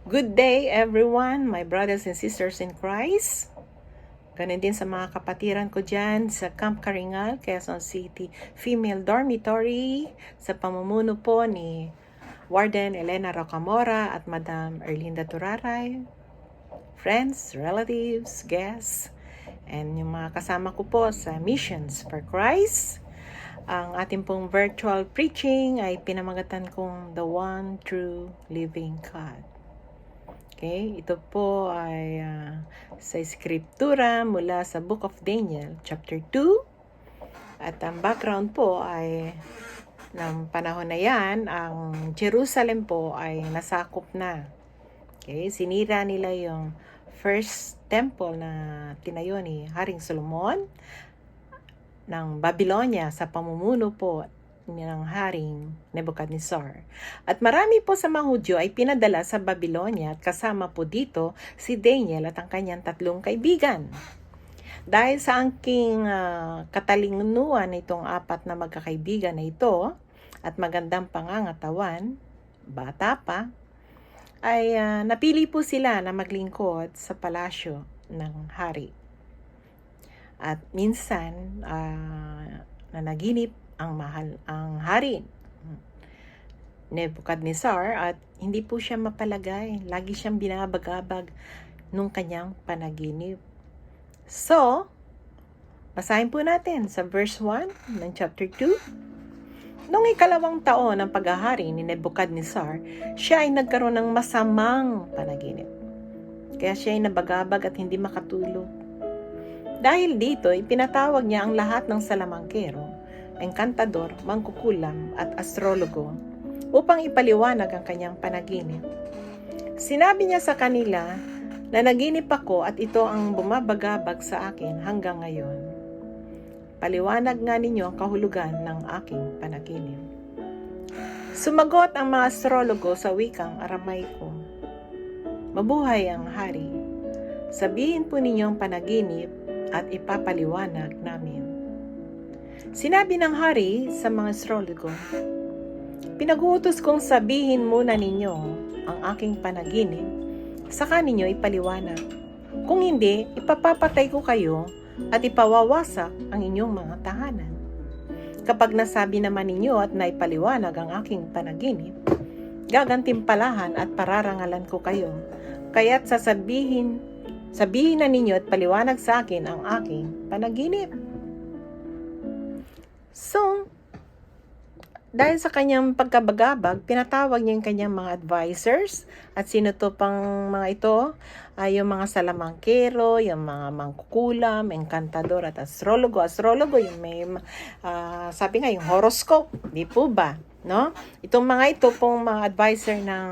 Good day everyone, my brothers and sisters in Christ. Ganun din sa mga kapatiran ko dyan sa Camp Karingal, Quezon City Female Dormitory sa pamumuno po ni Warden Elena Rocamora at Madam Erlinda Turaray, friends, relatives, guests, and yung mga kasama ko po sa Missions for Christ. Ang ating pong virtual preaching ay pinamagatan kong The One True Living God. Okay, ito po ay sa Skriptura mula sa Book of Daniel, chapter 2. At ang background po ay ng panahon na yan, ang Jerusalem po ay nasakop na. Okay, sinira nila yung first temple na tinayo ni Haring Solomon ng Babylonia sa pamumuno po ng Haring Nebuchadnezzar. At marami po sa mga Hudyo ay pinadala sa Babylonia at kasama po dito si Daniel at ang kanyang 3 kaibigan. Dahil sa aking katalinguan itong 4 na magkakaibigan na ito at magandang pangangatawan, bata pa, ay napili po sila na maglingkod sa palasyo ng hari. At minsan, nanaginip ang hari Nebuchadnezzar at hindi po siya mapalagay. Lagi siyang binabagabag nung kanyang panaginip. So, basahin po natin sa verse 1 ng chapter 2. Noong 2nd taon ng paghahari ni Nebuchadnezzar, siya ay nagkaroon ng masamang panaginip. Kaya siya ay nabagabag at hindi makatulog. Dahil dito, ipinatawag niya ang lahat ng salamangkero, engkantador, mangkukulam at astrologo upang ipaliwanag ang kanyang panaginip. Sinabi niya sa kanila na naginip ako at ito ang bumabagabag sa akin hanggang ngayon. Paliwanag nga ninyo ang kahulugan ng aking panaginip. Sumagot ang mga astrologo sa wikang Aramaiko. Mabuhay ang hari. Sabihin po ninyo ang panaginip at ipapaliwanag namin. Sinabi ng hari sa mga astrologo, pinag-uutos kong sabihin muna ninyo ang aking panaginip, saka ninyo ipaliwanag. Kung hindi, ipapapatay ko kayo at ipawawasak ang inyong mga tahanan. Kapag nasabi naman ninyo at naipaliwanag ang aking panaginip, gagantimpalahan at pararangalan ko kayo. Kaya't sabihin na ninyo at paliwanag sa akin ang aking panaginip. So, dahil sa kanyang pagkabagabag, pinatawag niya yung kanyang mga advisors. At sino to pang mga ito? Ay yung mga salamangkero, yung mga mangkukulam, engkantador at astrologo. Astrologo, yung may, sabi nga, yung horoscope. Di po ba? No? Itong mga ito pong mga advisor ng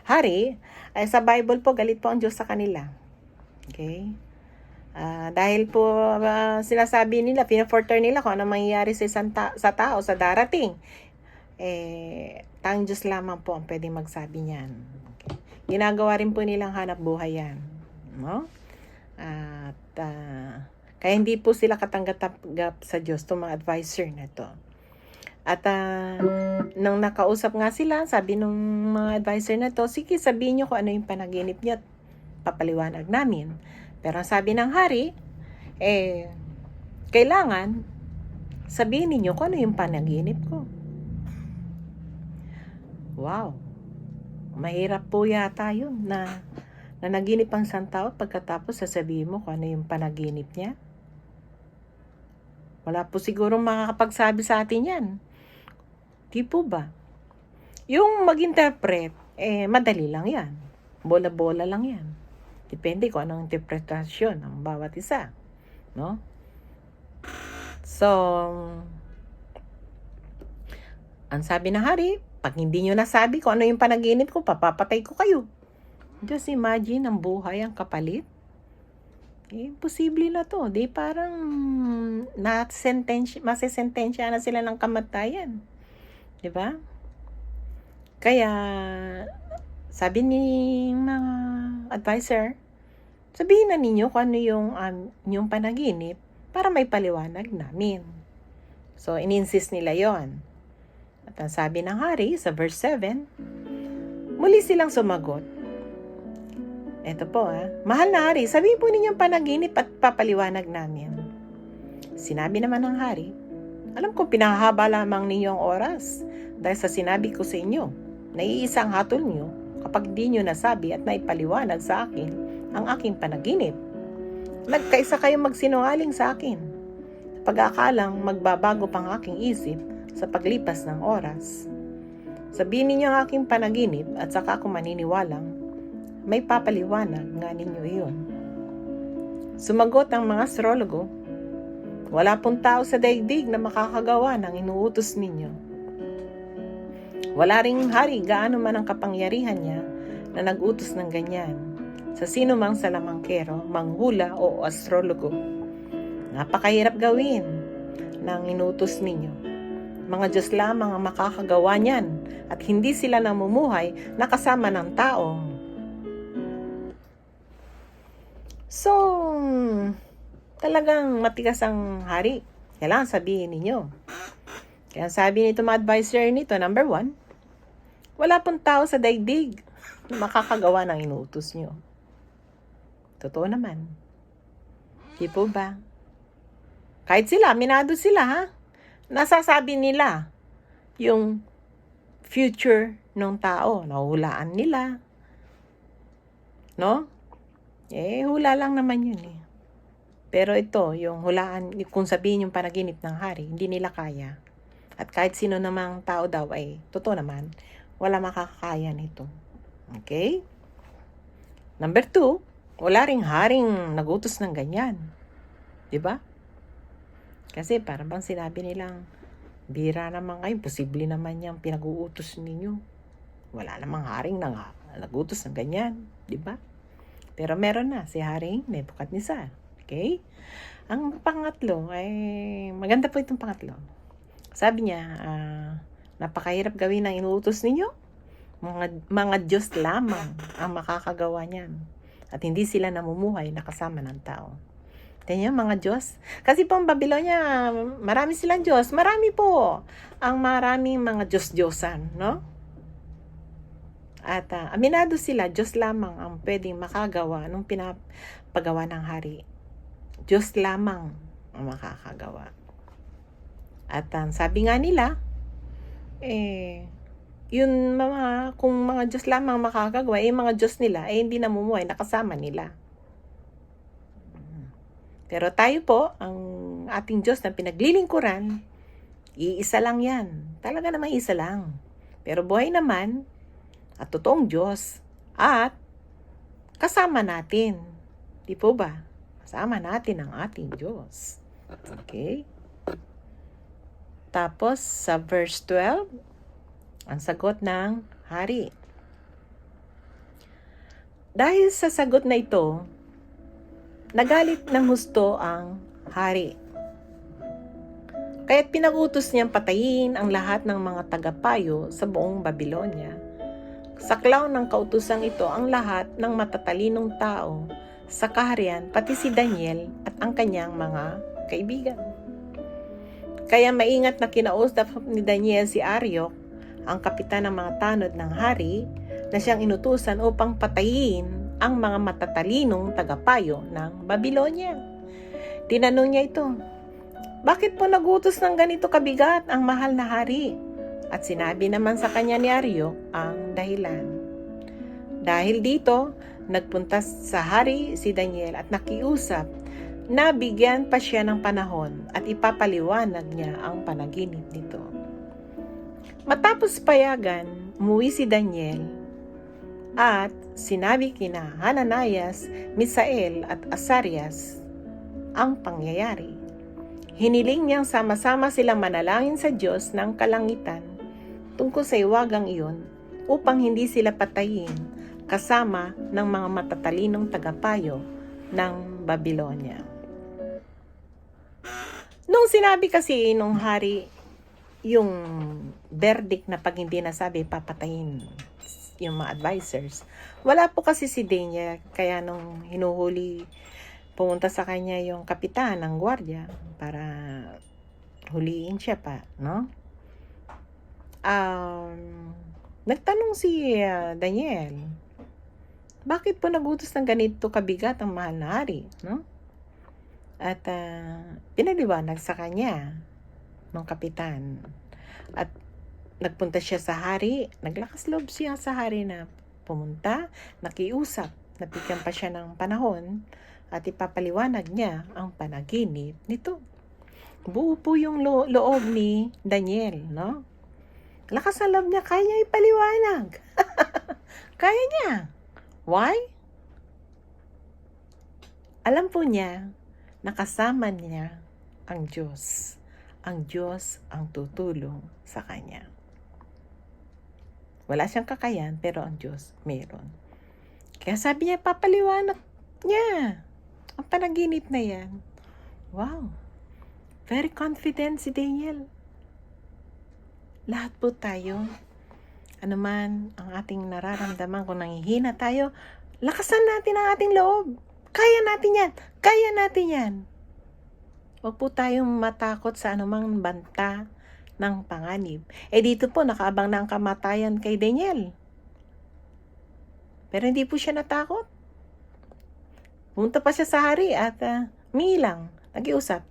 hari, ay sa Bible po, galit po ang Diyos sa kanila. Okay? Dahil po sinasabi nila, pinaforter nila kung ano mangyayari sa tao sa darating. Tang Diyos lamang po ang pwedeng magsabi niyan. Okay. Ginagawa rin po nilang hanap buhay yan. No? At kaya hindi po sila katanggap sa Diyos itong mga advisor na to. At nang nakausap nga sila, sabi nung mga advisor na to, sige sabihin nyo kung ano yung panaginip niyo at papaliwanag namin. Pero sabi ng hari, kailangan sabihin ninyo kung ano yung panaginip ko. Wow. Mahirap po yata yun na naginip ang isang tao at pagkatapos sasabihin mo kung ano yung panaginip niya. Wala po sigurong makakapagsabi sa atin yan. Di po ba? Yung mag-interpret, madali lang yan. Bola-bola lang yan. Depende kung anong interpretasyon ng bawat isa. No? So, ang sabi ng hari, pag hindi nyo nasabi kung ano yung panaginip ko, papapatay ko kayo. Just imagine ang buhay, ang kapalit. Imposible na to. Di parang masisentensya na sila ng kamatayan. Di ba? Kaya, sabi ni mga advisor, sabihin na ninyo kung ano yung panaginip para may paliwanag namin. So, in-insist nila yon. At ang sabi ng hari sa verse 7, Muli silang sumagot. Ito po mahal na hari, sabihin po ninyong panaginip at papaliwanag namin. Sinabi naman ng hari, alam kong pinahaba lamang ninyo ang oras dahil sa sinabi ko sa inyo, naiisa ang hatol nyo kapag di nyo nasabi at naipaliwanag sa akin ang aking panaginip. Nagkaisa kayong magsinungaling sa akin, pag-aakalang magbabago pang aking isip sa paglipas ng oras. Sabihin ninyo ang aking panaginip at saka ako maniniwalang may papaliwanag nga ninyo iyon. Sumagot ang mga astrologo, wala pong tao sa daigdig na makakagawa ng inuutos ninyo. Wala ring hari gaano man ang kapangyarihan niya na nag-utos ng ganyan sa sino mang salamangkero, manghula o astrologo. Napakahirap gawin ng inuutos ninyo. Mga Diyos lamang ang makakagawa niyan at hindi sila namumuhay na kasama ng tao. So, talagang matigas ang hari. Kailangan sabihin ninyo. Kaya sabi nito mga advisor nito, number 1, wala pong tao sa daigdig na makakagawa ng inuutos nyo. Totoo naman. Di po ba? Kahit sila, minado sila nasasabi nila yung future ng tao. Nahuhulaan nila. No? Hula lang naman yun Pero ito, yung hulaan, kung sabihin yung panaginip ng hari, hindi nila kaya. At kahit sino namang tao daw totoo naman, wala makakaya nito. Okay? Number 2, wala ring haring nagutos ng ganyan. Diba? Kasi parang bang sinabi nilang, bira naman kayo, posible naman yung pinag-uutos ninyo. Wala namang haring nagutos ng ganyan. Diba? Pero meron na si Haring Nebuchadnezzar. Okay? Ang pangatlo maganda po itong pangatlo. Sabi niya, napakahirap gawin ang inuutos ninyo. Mga Diyos lamang ang makakagawa niyan. At hindi sila namumuhay na kasama ng tao. Tingnan niyo, mga Diyos. Kasi po ang Babylonia, marami silang Diyos. Marami po ang maraming mga Diyos-Diyosan, no? At aminado sila, Diyos lamang ang pwedeng makagawa nung pinapagawa ng hari. Diyos lamang ang makakagawa. At sabi nga nila, yun kung mga Diyos lamang makakagawa, mga Diyos nila, hindi namumuhay, nakasama nila. Pero tayo po, ang ating Diyos na pinaglilingkuran, iisa lang yan. Talaga naman isa lang. Pero buhay naman, at totoong Diyos, at kasama natin. Di po ba? Kasama natin ang ating Diyos. Okay? Tapos, sa verse 12, ang sagot ng hari. Dahil sa sagot na ito, nagalit ng husto ang hari. Kaya't pinag-utos niyang patayin ang lahat ng mga tagapayo sa buong Babylonia. Saklaw ng kautosang ito ang lahat ng matatalinong tao sa kaharian, pati si Daniel at ang kanyang mga kaibigan. Kaya maingat na kinausap ni Daniel si Arioch, ang kapitan ng mga tanod ng hari, na siyang inutusan upang patayin ang mga matatalinong tagapayo ng Babylonia. Tinanong niya ito, bakit po nagutos ng ganito kabigat ang mahal na hari? At sinabi naman sa kanya ni Arioch ang dahilan. Dahil dito, nagpunta sa hari si Daniel at nakiusap na bigyan pa siya ng panahon at ipapaliwanag niya ang panaginip nito. Matapos payagan, umuwi si Daniel at sinabi kina Hananias, Misael at Azarias ang pangyayari. Hiniling niyang sama-sama silang manalangin sa Diyos ng kalangitan tungkol sa iwagang iyon upang hindi sila patayin kasama ng mga matatalinong tagapayo ng Babylonia. Nung sinabi kasi nung hari yung verdict na pag hindi nasabi, papatayin yung mga advisors. Wala po kasi si Daniel, kaya nung hinuhuli, pumunta sa kanya yung kapitan ng gwardiya para huliin siya pa, no? Nagtanong si Daniel, bakit po nagutos ng ganito kabigat ang mahal na hari, no? At pinaliwanag sa kanya ng kapitan. At nagpunta siya sa hari, naglakas loob siya sa hari na pumunta, nakiusap, nabigyan pa siya ng panahon at ipapaliwanag niya ang panaginip nito. Buo po yung loob ni Daniel, no? Lakas ng loob niya, kaya niya ipaliwanag. Kaya niya. Why? Alam po niya na kasama niya ang Diyos. Ang Diyos ang tutulong sa kanya. Wala siyang kakayan, pero ang Diyos meron. Kaya sabi niya, papaliwanag niya ang panaginip na yan. Wow! Very confident si Daniel. Lahat po tayo, anuman ang ating nararamdaman, kung nanghihina tayo, lakasan natin ang ating loob. Kaya natin yan. Kaya natin yan. Huwag po tayong matakot sa anumang banta ng panganib. Dito po, nakaabang na ang kamatayan kay Daniel. Pero hindi po siya natakot. Pumunta pa siya sa hari at milang, nag-iusap.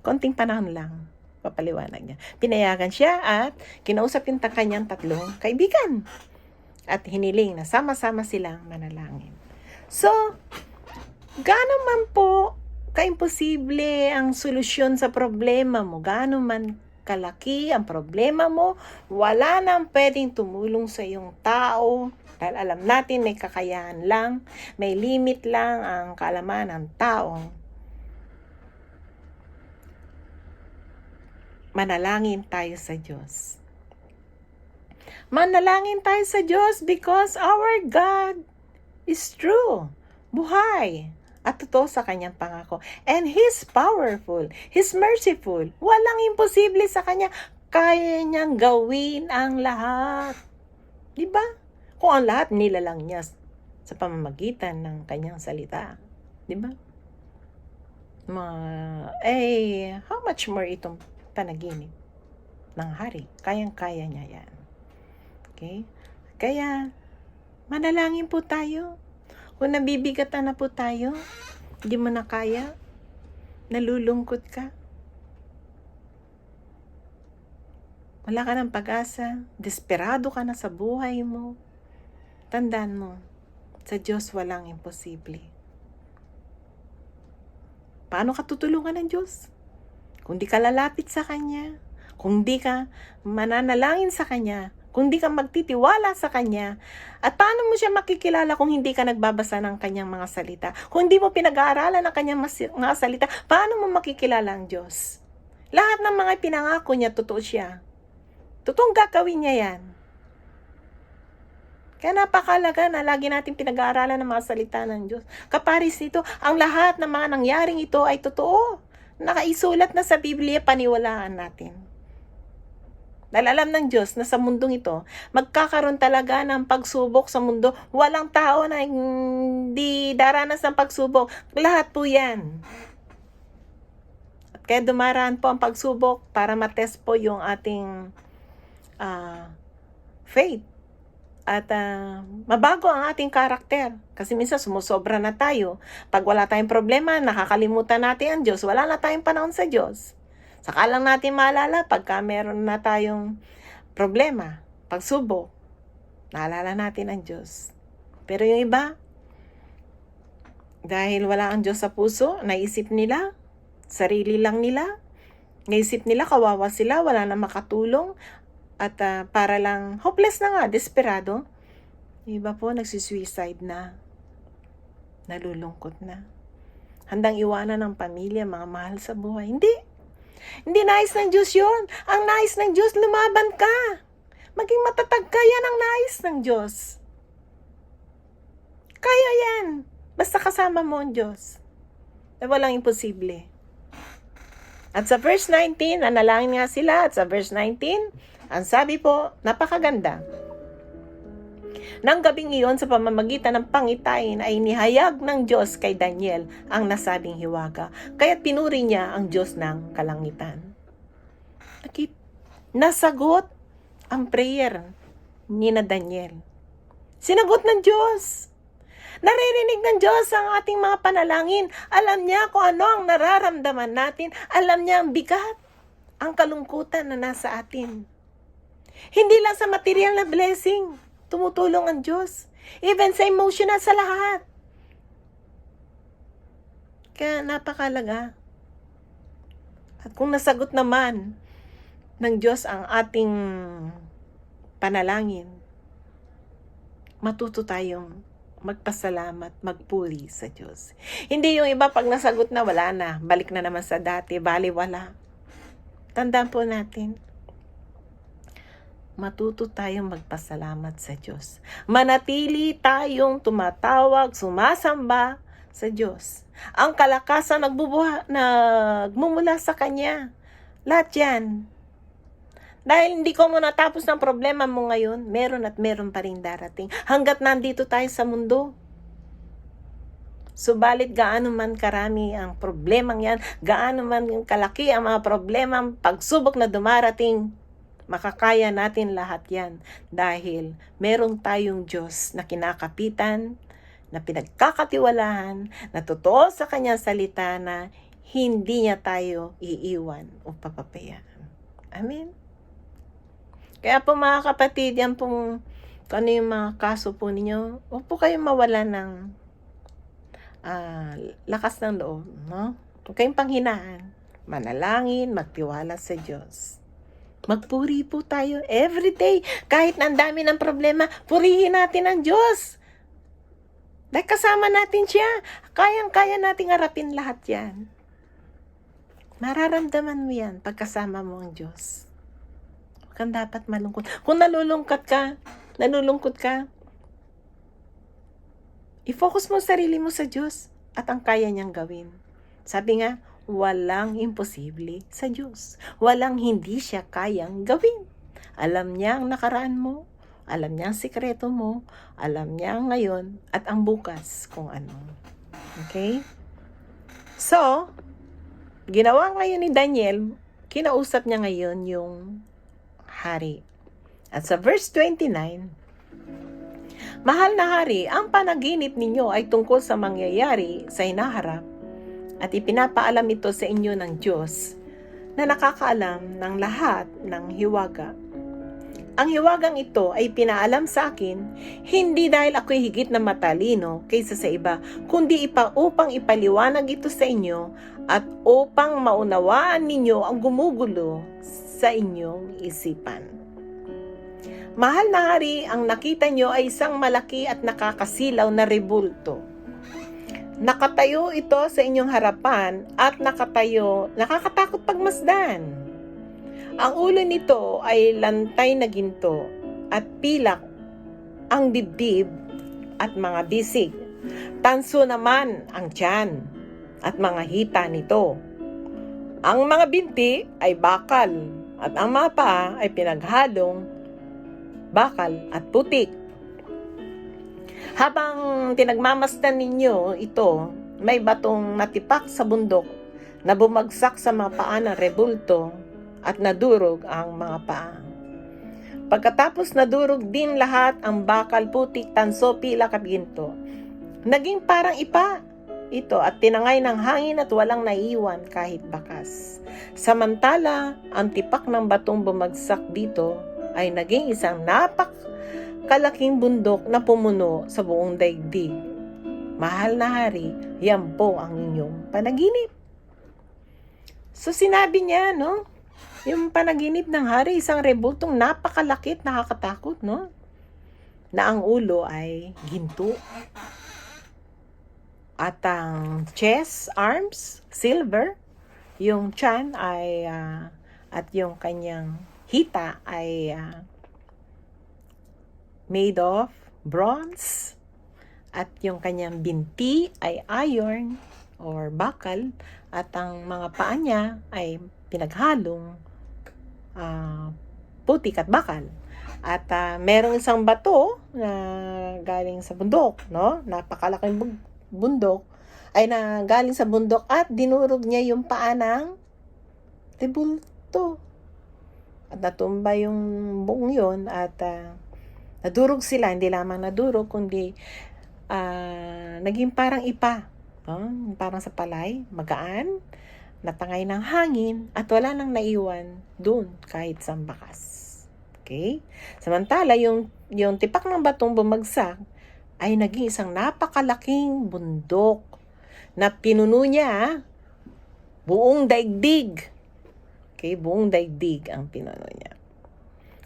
Konting panahon lang, papaliwanag niya. Pinayagan siya at kinausap yung kanyang tatlong kaibigan. At hiniling na sama-sama silang manalangin. So, gaano man po kaimposible ang solusyon sa problema mo, gaano man kalaki ang problema mo, wala nang pwedeng tumulong sa iyong tao. Dahil alam natin may kakayahan lang, may limit lang ang kaalaman ng tao. Manalangin tayo sa Diyos. Manalangin tayo sa Diyos because our God is true. Buhay. At totoo sa kanyang pangako. And He's powerful. He's merciful. Walang imposible sa kanya. Kaya niyang gawin ang lahat. Diba? Kung ang lahat nilalang niya sa pamamagitan ng kanyang salita. Diba? How much more itong panaginip ng hari? Kayang-kaya niya yan. Okay? Kaya, manalangin po tayo. Kung nabibigatan na po tayo, hindi mo na kaya, nalulungkot ka, wala ka ng pag-asa, desperado ka na sa buhay mo, tandaan mo, sa Diyos walang imposible. Paano ka tutulungan ng Diyos? Kung di ka lalapit sa Kanya, kung di ka mananalangin sa Kanya, kung di ka magtitiwala sa Kanya, at paano mo siya makikilala kung hindi ka nagbabasa ng Kanyang mga salita? Kung hindi mo pinag-aaralan ng Kanyang mga salita, paano mo makikilala ang Diyos? Lahat ng mga pinangako niya, totoo siya. Totoong gagawin niya yan. Kaya napakalaga na lagi natin pinag-aaralan ng mga salita ng Diyos. Kaparis nito, ang lahat ng mga nangyaring ito ay totoo. Nakaisulat na sa Biblia, paniwalaan natin. Dahil alam ng Diyos na sa mundong ito, magkakaroon talaga ng pagsubok sa mundo. Walang tao na hindi daranas ng pagsubok. Lahat po yan. At kaya dumaraan po ang pagsubok para matest po yung ating faith. At mabago ang ating karakter. Kasi minsan sumusobra na tayo. Pag wala tayong problema, nakakalimutan natin ang Diyos. Wala na tayong panahon sa Diyos. Saka lang natin maalala pagka meron na tayong problema, pagsubok, naalala natin ang Diyos. Pero yung iba, dahil wala ang Diyos sa puso, naisip nila, sarili lang nila, naisip nila kawawa sila, wala na makatulong, at para lang, hopeless na nga, desperado. Yung iba po, nagsisuicide na, nalulungkot na. Handang iwanan ng pamilya, mga mahal sa buhay. Hindi nais ng Diyos yun. Ang nais ng Diyos, lumaban ka. Maging matatag ka, yan ang nais ng Diyos. Kaya yan. Basta kasama mo ang Diyos. Walang imposible. At sa verse 19, nanalangin nga sila. At sa verse 19, ang sabi po, napakaganda. Nang gabing iyon, sa pamamagitan ng pangitain ay inihayag ng Diyos kay Daniel ang nasabing hiwaga. Kaya't pinuri niya ang Diyos ng kalangitan. Nasagot ang prayer ni na Daniel. Sinagot ng Diyos. Naririnig ng Diyos ang ating mga panalangin. Alam niya kung ano ang nararamdaman natin. Alam niya ang bigat, ang kalungkutan na nasa atin. Hindi lang sa material na blessing, tumutulong ang Diyos. Even sa emotional, sa lahat. Kaya napakalaga. At kung nasagot naman ng Diyos ang ating panalangin, matuto tayong magpasalamat, magpuri sa Diyos. Hindi yung iba pag nasagot na, wala na. Balik na naman sa dati, baliwala. Tandaan po natin, matuto tayong magpasalamat sa Diyos. Manatili tayong tumatawag, sumasamba sa Diyos. Ang kalakasan nagmumula sa Kanya. Lahat yan. Dahil hindi ko mo natapos ng problema mo ngayon, meron at meron pa rin darating. Hanggat nandito tayo sa mundo. Subalit gaano man karami ang problemang yan, gaano man kalaki ang mga problemang pagsubok na dumarating, makakaya natin lahat yan. Dahil meron tayong Diyos na kinakapitan, na pinagkakatiwalahan, na totoo sa Kanyang salita na hindi niya tayo iiwan o papapayaan. Amen. Kaya po mga kapatid, yan pong kung ano yung mga kaso po ninyo, huwag po kayong mawala ng lakas ng loob. No? Huwag kayong panghinaan. Manalangin, magtiwala sa Diyos. Magpuri po tayo everyday. Kahit na ang dami ng problema, purihin natin ang Diyos. Dahil kasama natin siya. Kayang-kaya nating harapin lahat yan. Mararamdaman mo yan pagkasama mo ang Diyos. Kang dapat malungkot. Kung nalulungkot ka, i-focus mo sarili mo sa Diyos at ang kaya niyang gawin. Sabi nga, walang imposible sa Diyos. Walang hindi siya kayang gawin. Alam niya ang nakaraan mo, alam niya ang sikreto mo, alam niya ang ngayon at ang bukas kung ano. Okay? So, ginawa ngayon ni Daniel, kinausap niya ngayon yung hari. At sa verse 29, Mahal na hari, ang panaginip ninyo ay tungkol sa mangyayari sa hinaharap at ipinapaalam ito sa inyo ng Diyos na nakakaalam ng lahat ng hiwaga. Ang hiwagang ito ay pinaalam sa akin hindi dahil ako'y higit na matalino kaysa sa iba, kundi upang ipaliwanag ito sa inyo at upang maunawaan ninyo ang gumugulo sa inyong isipan. Mahal na hari, ang nakita nyo ay isang malaki at nakakasilaw na rebulto. Nakatayo ito sa inyong harapan at nakakatakot pagmasdan. Ang ulo nito ay lantay na ginto at pilak ang dibdib at mga bisig. Tanso naman ang tiyan at mga hita nito. Ang mga binti ay bakal at ang mga paa ay pinaghalong bakal at putik. Habang tinagmamasdan ninyo ito, may batong natipak sa bundok na bumagsak sa mga paa ng rebulto at nadurog ang mga paa. Pagkatapos nadurog din lahat ang bakal, putik, tanso, pilak at ginto. Naging parang ipa ito at tinangay ng hangin at walang naiwan kahit bakas. Samantala, ang tipak ng batong bumagsak dito ay naging isang napakalaking bundok na pumuno sa buong daigdig. Mahal na hari, yan po ang inyong panaginip. So sinabi niya, no? Yung panaginip ng hari, isang rebultong napakalaki at nakakatakot, no? Na ang ulo ay ginto. At ang chest, arms, silver. Yung tiyan ay, at yung kanyang hita ay made of bronze. At yung kanyang binti ay iron or bakal. At ang mga paa niya ay pinaghalong putik at bakal. At merong isang bato na galing sa bundok, no? Napakalaking bundok ay na galing sa bundok at dinurog niya yung paa ng rebulto. At natumba yung buong yun at Nadurog sila, hindi lamang nadurog, kundi naging parang ipa. Parang sa palay, magaan, natangay ng hangin, at wala nang naiwan dun kahit sa bakas. Okay? Samantala, yung tipak ng batong bumagsak ay naging isang napakalaking bundok na pinuno niya buong daigdig. Okay? Buong daigdig ang pinuno niya.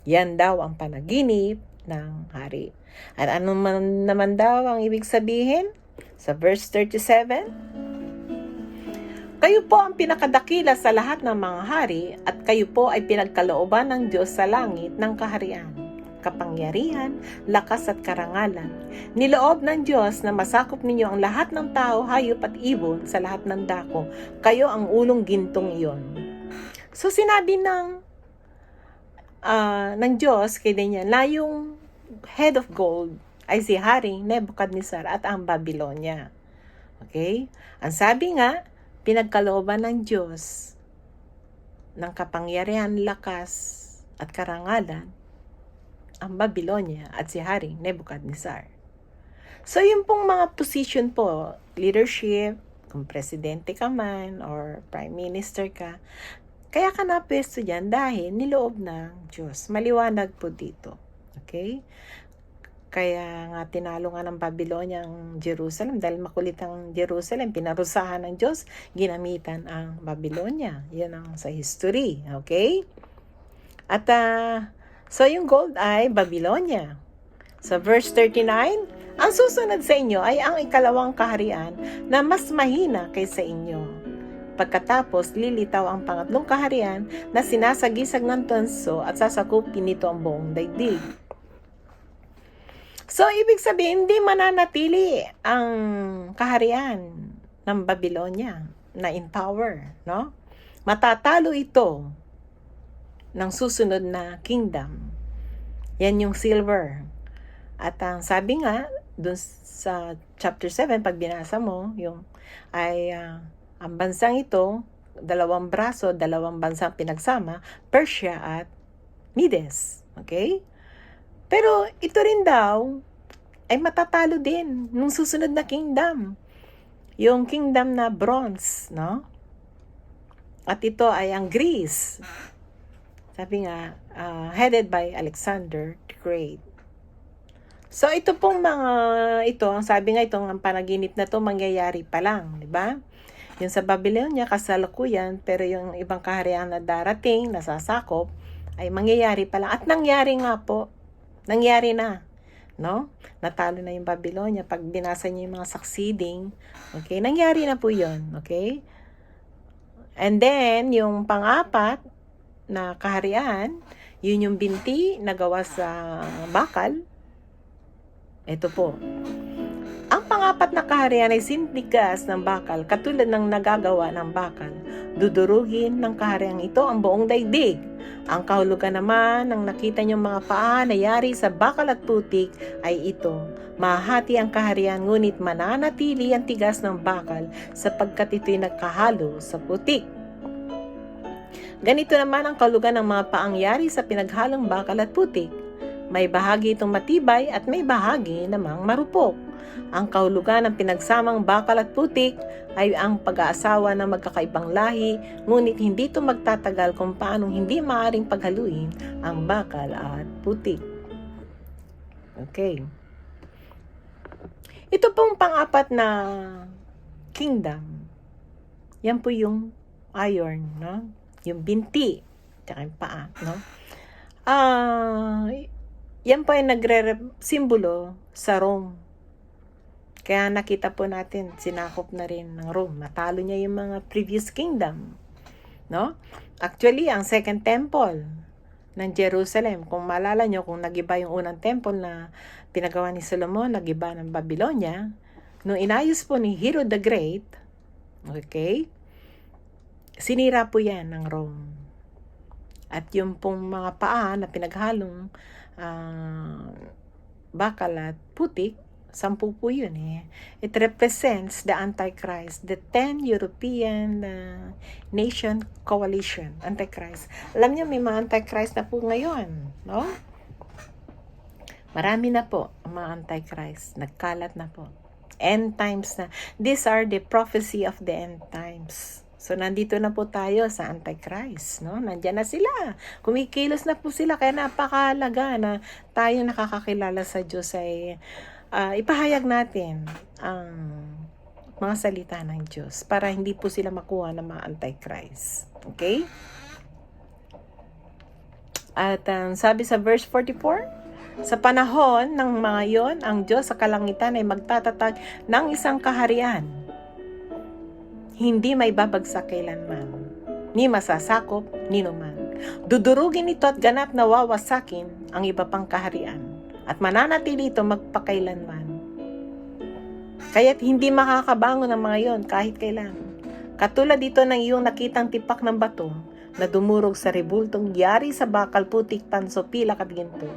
Yan daw ang panaginip ng hari. At ano man naman daw ang ibig sabihin? Sa verse 37, kayo po ang pinakadakila sa lahat ng mga hari at kayo po ay pinagkalooban ng Diyos sa langit ng kaharian, kapangyarihan, lakas at karangalan. Niloob ng Diyos na masakop ninyo ang lahat ng tao, hayop at ibon sa lahat ng dako. Kayo ang ulong gintong iyon. So sinabi ng Diyos kay Daniel na yung head of gold ay si Haring Nebuchadnezzar at ang Babylonia. Okay? Ang sabi nga, pinagkalooban ng Diyos ng kapangyarihan, lakas at karangalan ang Babylonia at si Haring Nebuchadnezzar. So yung pong mga position po, leadership, kung presidente ka man or prime minister ka, kaya ka napwesto dyan dahil niloob ng Diyos. Maliwanag po dito. Okay? Kaya nga tinalo nga ng Babylonia ang Jerusalem dahil makulit ang Jerusalem. Pinarusahan ng Diyos, ginamitan ang Babylonia. Yan ang sa history. Okay? At so yung gold ay Babylonia. Sa verse 39, ang susunod sa inyo ay ang ikalawang kaharian na mas mahina kaysa inyo. Pagkatapos, lilitaw ang pangatlong kaharian na sinasagisag ng tanso at sasakupin nito ang buong daigdig. So, ibig sabihin, hindi mananatili ang kaharian ng Babylonia na in power, no? Matatalo ito ng susunod na kingdom. Yan yung silver. At ang sabi nga, dun sa chapter 7, pag binasa mo, yung ay ang bansang ito, dalawang braso, dalawang bansang pinagsama, Persia at Medes. Okay? Pero ito rin daw ay matatalo din nung susunod na kingdom. Yung kingdom na bronze, no? At ito ay ang Greece. Sabi nga, headed by Alexander the Great. So ito pong ang sabi nga itong panaginip na to mangyayari pa lang, di ba? Yung sa Babylonia, kasalukuyan, pero yung ibang kaharian na darating, nasasakop, ay mangyayari pa lang. At nangyari nga po. Nangyari na. No? Natalo na yung Babylonia. Pag binasa niyo yung mga succeeding, okay, nangyari na po yun. Okay? And then, yung pang-apat na kaharian, yun yung binti na gawa sa bakal. Ito po. Ang pang-apat na kaharian ay sintigas ng bakal, katulad ng nagagawa ng bakal. Dudurugin ng kaharian ito ang buong daigdig. Ang kahulugan naman ng nakita niyong mga paa na yari sa bakal at putik ay ito. Mahati ang kaharian, ngunit mananatili ang tigas ng bakal sapagkat ito'y nagkahalo sa putik. Ganito naman ang kahulugan ng mga paang yari sa pinaghalong bakal at putik. May bahagi itong matibay at may bahagi namang marupok. Ang kahulugan ng pinagsamang bakal at putik ay ang pag-aasawa ng magkakaibang lahi, ngunit hindi ito magtatagal kung paanong hindi maaaring paghaluin ang bakal at putik. Okay. Ito pong pang-apat na kingdom. Yan po yung iron, no? Yung binti, tsaka yung paa, no? Yan po ay nagre-simbolo sa Rome. Kaya nakita po natin, sinakop na rin ng Rome. Natalo niya yung mga previous kingdom. No? Actually, ang second temple ng Jerusalem, kung maalala nyo, kung nagiba yung unang temple na pinagawa ni Solomon, nagiba ng Babylonia, nung inayos po ni Herod the Great, okay, sinira po yan ng Rome. At yung pong mga paa na pinaghalong bakal at putik, 10 po yun eh. It represents the Antichrist, the 10 European nation coalition, Antichrist. Alam niyo, may mga Antichrist na po ngayon, no? Marami na po ang mga antichrist. Nagkalat na po. End times na. These are the prophecy of the end times. So, nandito na po tayo sa Antichrist, no? Nandiyan na sila. Kumikilos na po sila. Kaya napakahalaga na tayo nakakakilala sa Diyos ay ipahayag natin ang mga salita ng Diyos para hindi po sila makuha ng mga Antichrist. Okay? At sabi sa verse 44, sa panahon ng mga yon, ang Diyos sa kalangitan ay magtatatag ng isang kaharian. Hindi may babagsak kailanman, ni masasakop, ni numan. Dudurugin ito at ganap na wawasakin ang iba pang kaharian, at mananatili ito magpakailanman. Kaya't hindi makakabangon ang mga yon kahit kailan. Katulad dito ng iyong nakitang tipak ng bato na dumurog sa rebultong yari sa bakal, putik, tanso, pilak at ginto.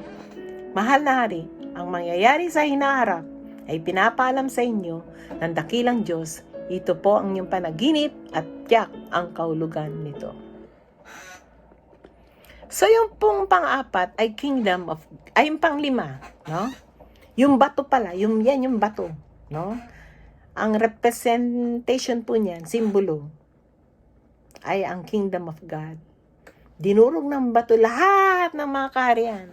Mahal na hari, ang mangyayari sa hinaharap ay pinapaalam sa inyo ng dakilang Diyos. Ito po ang inyong panaginip at tiyak ang kahulugan nito. So yung pong pang-apat ay yung pang-lima, no? Yung bato pala, yung bato, no? Ang representation po niyan, simbolo, ay ang kingdom of God. Dinurog ng bato lahat ng mga kaharian.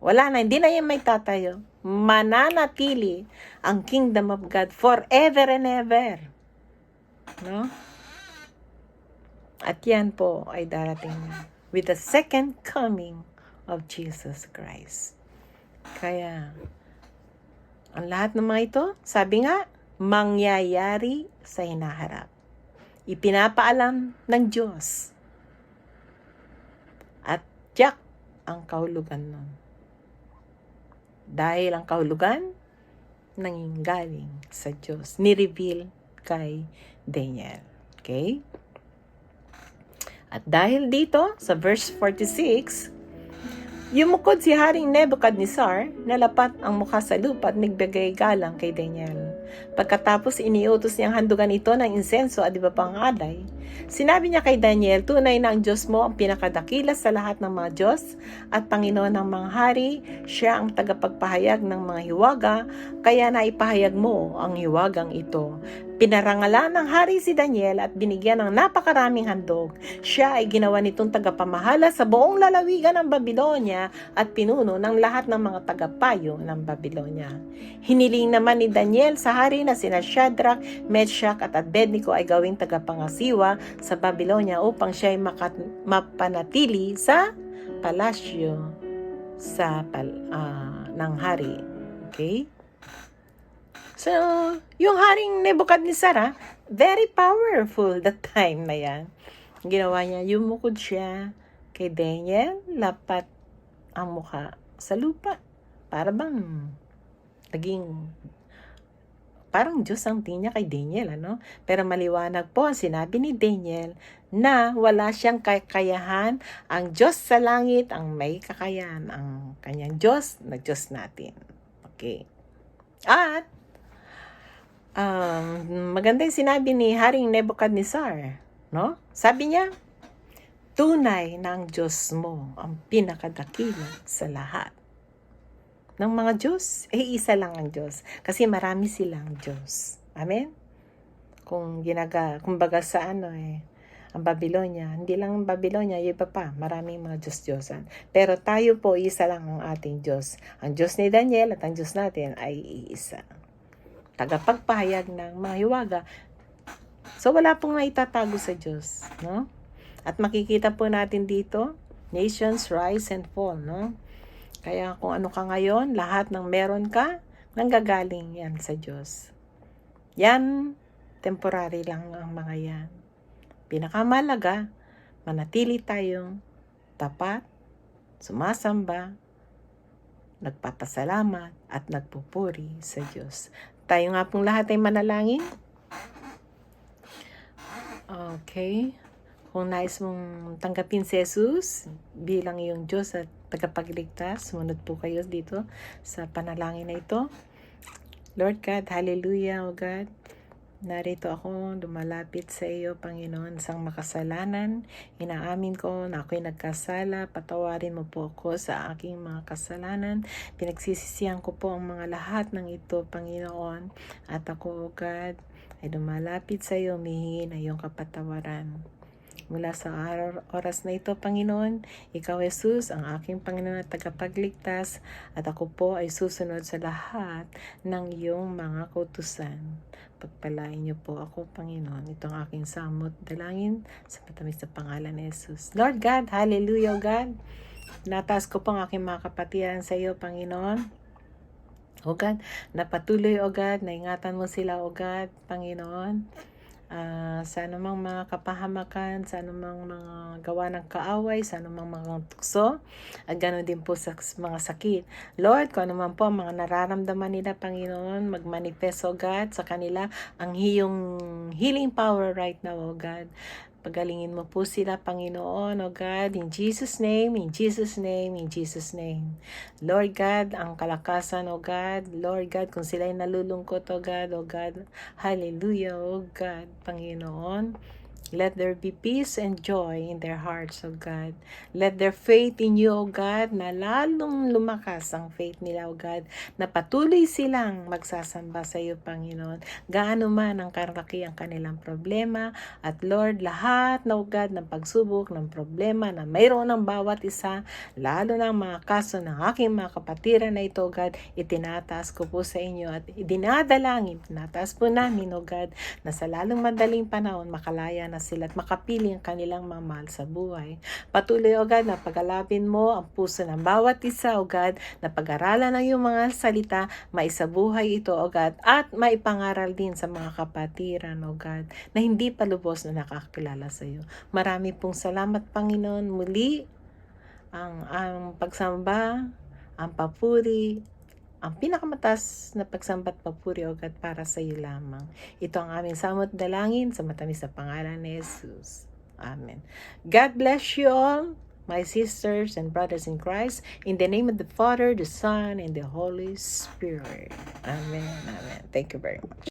Wala na, hindi na yan may tatayo. Mananatili ang kingdom of God forever and ever. No? At yan po ay darating na with the second coming of Jesus Christ. Kaya, ang lahat ng mga ito, sabi nga, mangyayari sa hinaharap. Ipinapaalam ng Diyos. At tiyak ang kahulugan nun. Dahil ang kahulugan nanggaling sa Diyos. Ni-reveal kay Daniel. Okay? At dahil dito, sa verse 46, yumukod si Haring Nebuchadnezzar, nalapat ang mukha sa lupa at nagbigay galang kay Daniel. Pagkatapos iniutos niyang handugan ito ng insenso at iba pang alay, sinabi niya kay Daniel, tunay na ang Diyos mo ang pinakadakila sa lahat ng mga Diyos at Panginoon ng mga hari. Siya ang tagapagpahayag ng mga hiwaga, kaya naipahayag mo ang hiwagang ito. Pinarangalan ng hari si Daniel at binigyan ng napakaraming handog. Siya ay ginawa nitong tagapamahala sa buong lalawigan ng Babylonia at pinuno ng lahat ng mga tagapayo ng Babylonia. Hiniling naman ni Daniel sa hari na sina Shadrach, Meshach at Abednego ay gawing tagapangasiwa sa Babylonia upang siya ay mapanatili sa palasyo ng hari. Okay? So, yung haring Nebuchadnezzar, very powerful that time na yan. Ginawa niya, yumukod siya kay Daniel, lapat ang mukha sa lupa. Para bang parang Diyos ang tingin niya kay Daniel, ano? Pero maliwanag po, sinabi ni Daniel na wala siyang kakayahan. Ang Diyos sa langit ang may kakayahan. Ang kanyang Diyos na Diyos natin. Okay. At maganda yung sinabi ni Haring Nebuchadnezzar, no? Sabi niya, tunay na ang Diyos mo ang pinakadakila sa lahat ng mga Diyos. Isa lang ang Diyos kasi marami silang Diyos. Amen? Kumbaga sa ang Babylonia, hindi lang ang Babylonia, yung iba pa, maraming mga Diyos-Diyosan. Pero tayo po, isa lang ang ating Diyos. Ang Diyos ni Daniel at ang Diyos natin ay iisa. Tagapagpahayag ng mga hiwaga. So, wala pong naitatago sa Diyos, no? At makikita po natin dito, nations rise and fall, no? Kaya kung ano ka ngayon, lahat ng meron ka, nanggagaling yan sa Diyos. Yan, temporary lang ang mga yan. Pinakamalaga, manatili tayong tapat, sumasamba, nagpapasalamat, at nagpupuri sa Diyos. Tayo nga pong lahat ay manalangin. Okay. Kung nais mong tanggapin si Jesus bilang iyong Diyos at tagapagligtas, sumunod po kayo dito sa panalangin na ito. Lord God, hallelujah, O God. Narito ako, lumalapit sa iyo, Panginoon, isang makasalanan. Inaamin ko na ako'y nagkasala. Patawarin mo po ako sa aking mga kasalanan. Pinagsisisihan ko po ang mga lahat ng ito, Panginoon. At ako, O God, ay lumalapit sa iyo, humihingi ng iyong kapatawaran. Mula sa oras na ito, Panginoon, Ikaw, Jesus, ang aking Panginoon at tagapagligtas, at ako po ay susunod sa lahat ng iyong mga kautusan. Pagpalain niyo po ako, Panginoon, itong aking samot dalangin sa matamis na pangalan ni Jesus. Lord God, hallelujah, God. Nataas ko po ang aking mga kapatiran sa iyo, Panginoon. O God, napatuloy, O God, naingatan mo sila, O God, Panginoon. Sa anumang mga kapahamakan, sa anumang mga gawa ng kaaway, sa anumang mga tukso, at ganoon din po sa mga sakit. Lord, kung anuman po ang mga nararamdaman nila, Panginoon, magmanifest, O God, sa kanila ang iyong healing power right now, O God. Pagalingin mo po sila, Panginoon, O God, in Jesus' name, in Jesus' name, in Jesus' name. Lord God, ang kalakasan, O God, Lord God, kung sila'y nalulungkot, O God, hallelujah, O God, Panginoon. Let there be peace and joy in their hearts, O God. Let their faith in you, O God, na lalong lumakas ang faith nila, O God, na patuloy silang magsasamba sa iyo, Panginoon. Gaano man ang karaki ang kanilang problema. At Lord, lahat na, O God, ng pagsubok, ng problema na mayroon ng bawat isa, lalo na ang mga kaso ng aking mga kapatiran na ito, O God, itinataas ko po sa inyo at dinadalangin, tinataas po namin, O God, na sa lalong madaling panahon, makalaya na sila at makapili ang kanilang mga mahal sa buhay. Patuloy, O God, na pag-alapin mo ang puso ng bawat isa, O God, na pag-aralan ng iyong mga salita, maisabuhay ito, O God, at maipangaral din sa mga kapatiran, O God, na hindi pa lubos na nakakilala sa iyo. Marami pong salamat, Panginoon. Muli, ang pagsamba, ang papuri, ang pinakamataas na pagsambat papuri, O God, para sa iyo lamang. Ito ang aming samot dalangin sa matamis na pangalan ni Jesus. Amen. God bless you all, my sisters and brothers in Christ, in the name of the Father, the Son, and the Holy Spirit. Amen. Amen. Thank you very much.